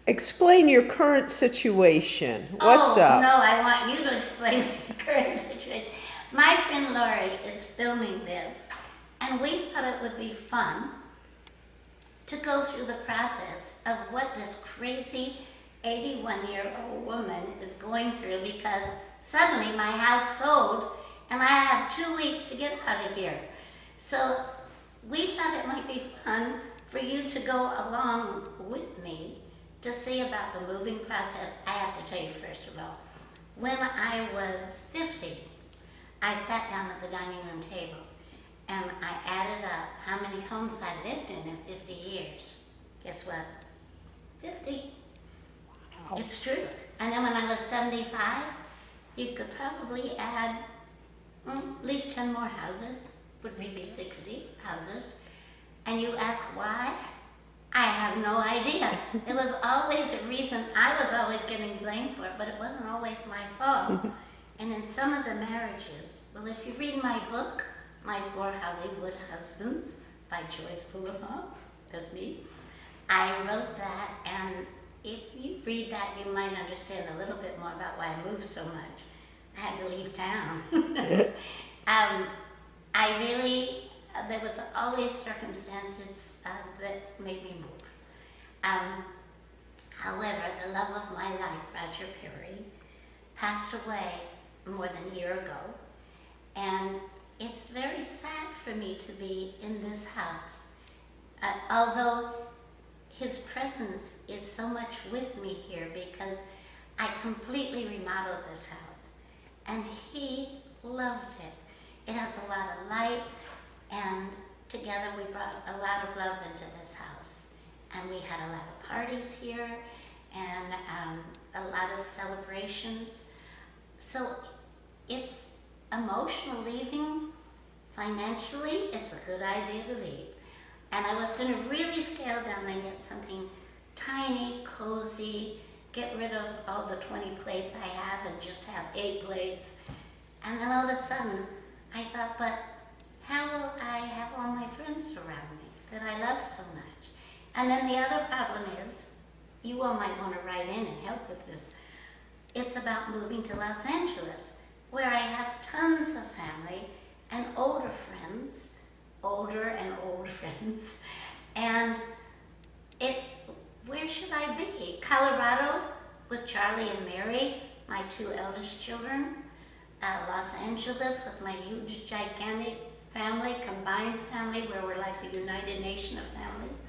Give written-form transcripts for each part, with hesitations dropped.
Explain your current situation. What's Oh, up? no, I want you to explain the current situation. My friend Laurie is filming this, and we thought it would be fun to go through the process of what this crazy 81-year-old woman is going through because suddenly my house sold and I have 2 weeks to get out of here. So we thought it might be fun for you to go along with me to see about the moving process. I have to tell you first of all, when I was 50, I sat down at the dining room table and I added up how many homes I lived in 50 years. Guess what? 50. Wow. It's true. And then when I was 75, you could probably add at least 10 more houses, would be 60 houses. And you ask why? I have no idea. It was always a reason. I was always getting blamed for it, but it wasn't always my fault. And in some of the marriages, well, if you read my book, My Four Hollywood Husbands by Joyce Bulifant, that's me, I wrote that, and if you read that, you might understand a little bit more about why I moved so much. I had to leave town. I really, there was always circumstances that made me move. However, the love of my life, Roger Perry, passed away more than a year ago, and it's very sad for me to be in this house. Although his presence is so much with me here because I completely remodeled this house, and he loved it. It has a lot of light, and together we brought a lot of love into this house. And we had a lot of parties here, and a lot of celebrations. So it's emotional leaving. Financially, it's a good idea to leave. And I was going to really scale down and get something tiny, cozy, get rid of all the 20 plates I have and just have 8 plates. And then all of a sudden, I thought, but how will I have all my friends around me that I love so much? And then the other problem is, you all might want to write in and help with this. It's about moving to Los Angeles, where I have tons of family and older friends, older and old friends. And it's, where should I be? Colorado with Charlie and Mary, my 2 eldest children. Los Angeles with my huge, gigantic family, combined family, where we're like the United Nation of families.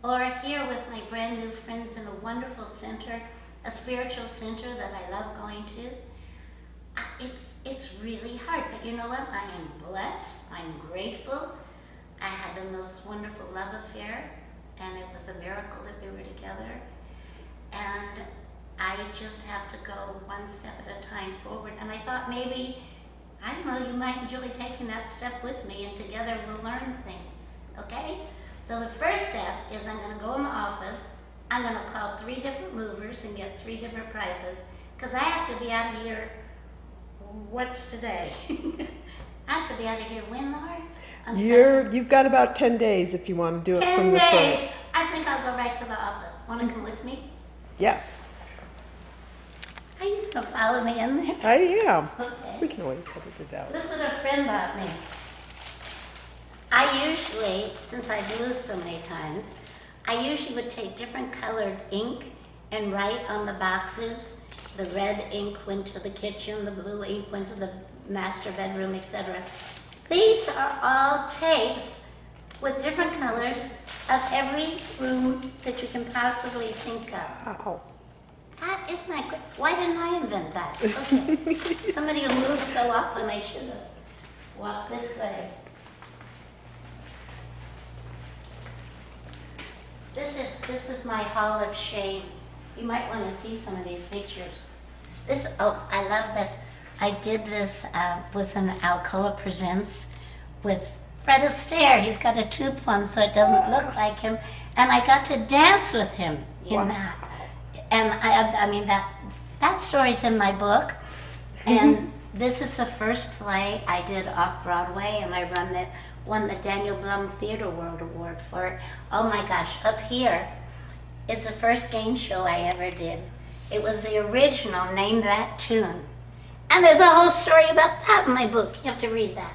Or here with my brand new friends in a wonderful center, a spiritual center that I love going to. It's really hard, but you know what? I am blessed, I'm grateful. I had the most wonderful love affair, and it was a miracle that we were together. And I just have to go one step at a time forward. And I thought maybe, I don't know, you might enjoy taking that step with me, and together we'll learn things, okay? So the first step is I'm going to go in the office, I'm going to call 3 different movers and get 3 different prices, because I have to be out of here, what's today? I have to be out of here when, Laura? You've got about 10 days if you want to do it 10 from the days. first. I think I'll go right to the office. Want to come with me? Yes, Are you going to follow me in there? I am. Okay. We can always edit it out. Look what a friend bought me. I usually, since I've moved so many times, I usually would take different colored ink and write on the boxes. The red ink went to the kitchen, the blue ink went to the master bedroom, etc. These are all tapes with different colors of every room that you can possibly think of. Ow. Isn't that great? Why didn't I invent that? Okay. Somebody who moves so often, I should have walked this way. This is my hall of shame. You might want to see some of these pictures. I love this. I did this with an Alcoa Presents with Fred Astaire. He's got a tube one so it doesn't look like him. And I got to dance with him in that. And I mean, that story's in my book. And this is the first play I did off-Broadway, and I won the Daniel Blum Theater World Award for it. Oh my gosh, up here It's the first game show I ever did. It was the original Name That Tune. And there's a whole story about that in my book. You have to read that.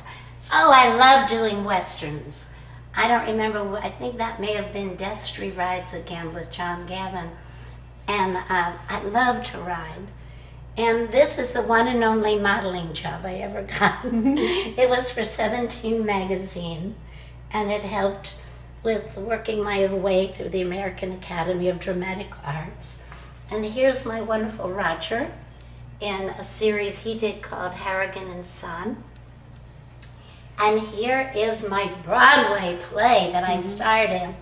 Oh, I love doing Westerns. I don't remember, I think that may have been Destry Rides Again with John Gavin. And I love to ride. And this is the one and only modeling job I ever got. It was for 17 magazine, and it helped with working my way through the American Academy of Dramatic Arts. And here's my wonderful Roger in a series he did called Harrigan and Son. And here is my Broadway play that I starred in,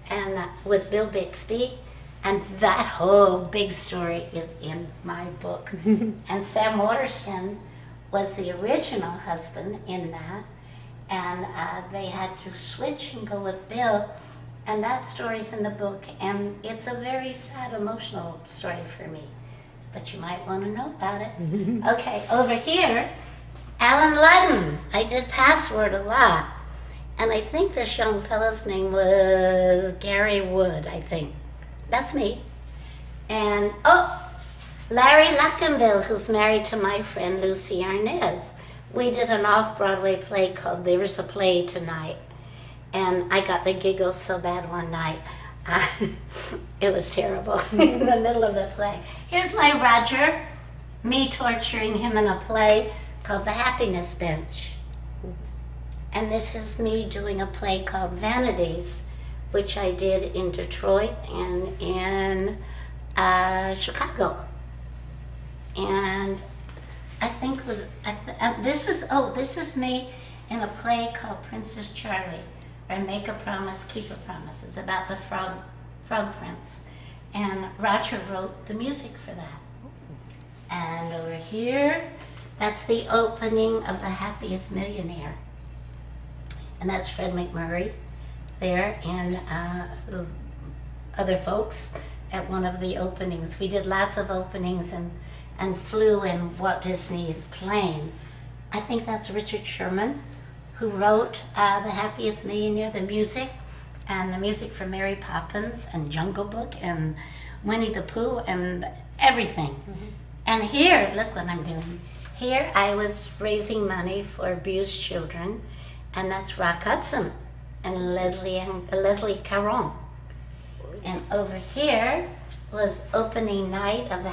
and with Bill Bixby. And that whole big story is in my book. And Sam Waterston was the original husband in that. And they had to switch and go with Bill. And that story's in the book. And it's a very sad, emotional story for me. But you might want to know about it. Okay, over here, Alan Ludden. I did Password a lot. And I think this young fellow's name was Gary Wood, I think. That's me. And, oh, Larry Luckenbill, who's married to my friend Lucy Arnaz. We did an off-Broadway play called There's a Play Tonight. And I got the giggles so bad one night. It was terrible in the middle of the play. Here's my Roger, me torturing him in a play called The Happiness Bench. And this is me doing a play called Vanities, which I did in Detroit and in Chicago. And I think this is me in a play called Princess Charlie, or Make a Promise, Keep a Promise. It's about the frog prince. And Roger wrote the music for that. And over here, that's the opening of The Happiest Millionaire. And that's Fred McMurray there and other folks at one of the openings. We did lots of openings and flew in Walt Disney's plane. I think that's Richard Sherman, who wrote The Happiest Millionaire, the music, and the music for Mary Poppins and Jungle Book and Winnie the Pooh and everything. And here, look what I'm doing. Here I was raising money for abused children, and that's Rock Hudson and Leslie Caron. And over here was opening night of The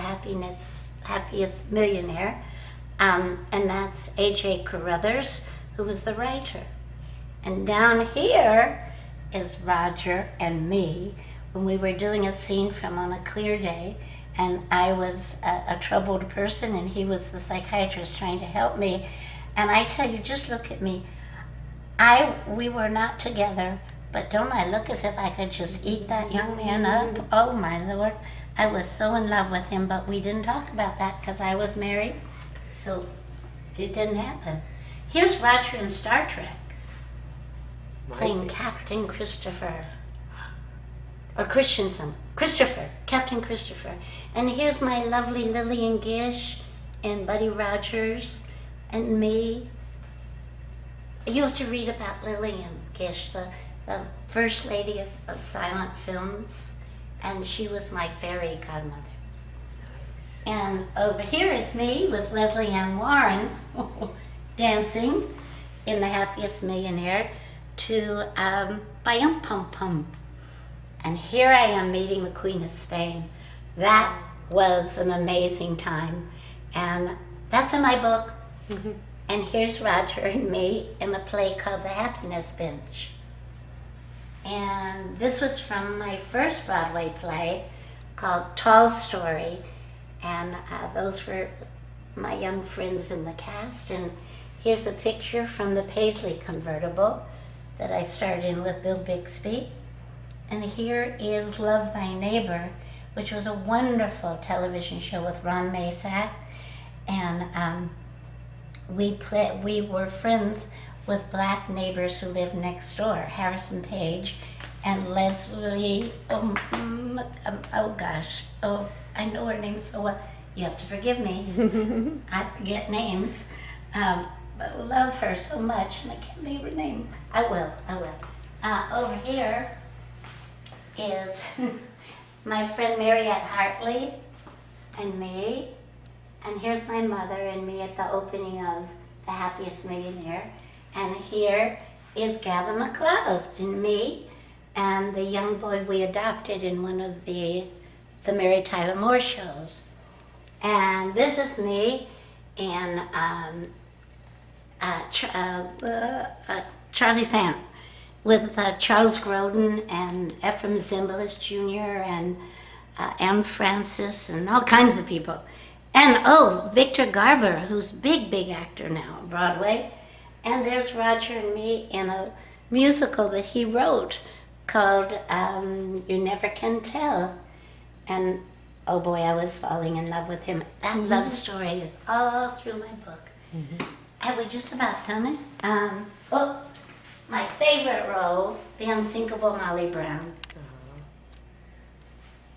Happiest Millionaire, and that's A.J. Carruthers, who was the writer. And down here is Roger and me when we were doing a scene from On a Clear Day, and I was a troubled person and he was the psychiatrist trying to help me. And I tell you, just look at me. We were not together, but don't I look as if I could just eat that young man up? Oh my Lord, I was so in love with him, but we didn't talk about that because I was married, so it didn't happen. Here's Roger in Star Trek, playing Captain Christopher, or Christensen, Captain Christopher. And here's my lovely Lillian Gish and Buddy Rogers and me. You have to read about Lillian Gish, the first lady of silent films, and she was my fairy godmother. Nice. And over here is me with Leslie Ann Warren dancing in The Happiest Millionaire to Bayum Pum Pum. And here I am meeting the Queen of Spain. That was an amazing time. And that's in my book. And here's Roger and me in a play called The Happiness Bench. And this was from my first Broadway play called Tall Story. And those were my young friends in the cast. And here's a picture from the Paisley convertible that I starred in with Bill Bixby. And here is Love Thy Neighbor, which was a wonderful television show with Ron Masak. And we were friends with black neighbors who lived next door, Harrison Page and Leslie, oh gosh, I know her name so well. You have to forgive me. I forget names. But I love her so much, and I can't think of her name. I will. Over here is my friend Mariette Hartley and me. And here's my mother and me at the opening of The Happiest Millionaire. And here is Gavin MacLeod and me and the young boy we adopted in one of the Mary Tyler Moore shows. And this is me and Charlie Sant with Charles Grodin and Ephraim Zimbalist Jr. and M. Francis and all kinds of people. And oh, Victor Garber, who's big actor now on Broadway. And there's Roger and me in a musical that he wrote called You Never Can Tell. And oh boy, I was falling in love with him. That love story is all through my book. Have we just about done it? Oh, my favorite role, the unsinkable Molly Brown.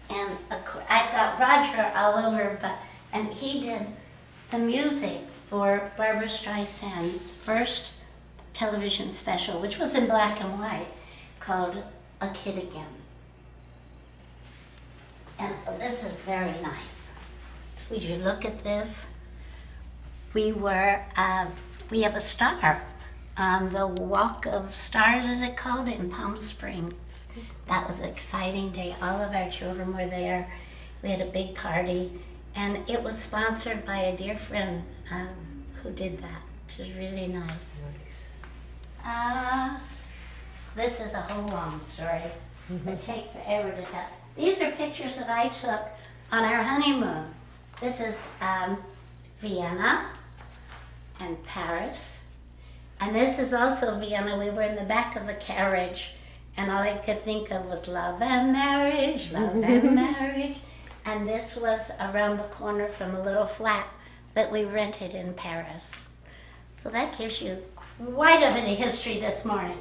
And of course, I've got Roger all over, and he did the music for Barbra Streisand's first television special, which was in black and white, called A Kid Again. And this is very nice. Would you look at this? We have a star on the Walk of Stars, is it called, in Palm Springs. That was an exciting day. All of our children were there. We had a big party, and it was sponsored by a dear friend who did that, which is really nice. This is a whole long story. It'll take forever to tell. These are pictures that I took on our honeymoon. This is Vienna and Paris. And this is also Vienna. We were in the back of the carriage, and all I could think of was love and marriage, love and marriage. And this was around the corner from a little flat that we rented in Paris. So that gives you quite a bit of history this morning.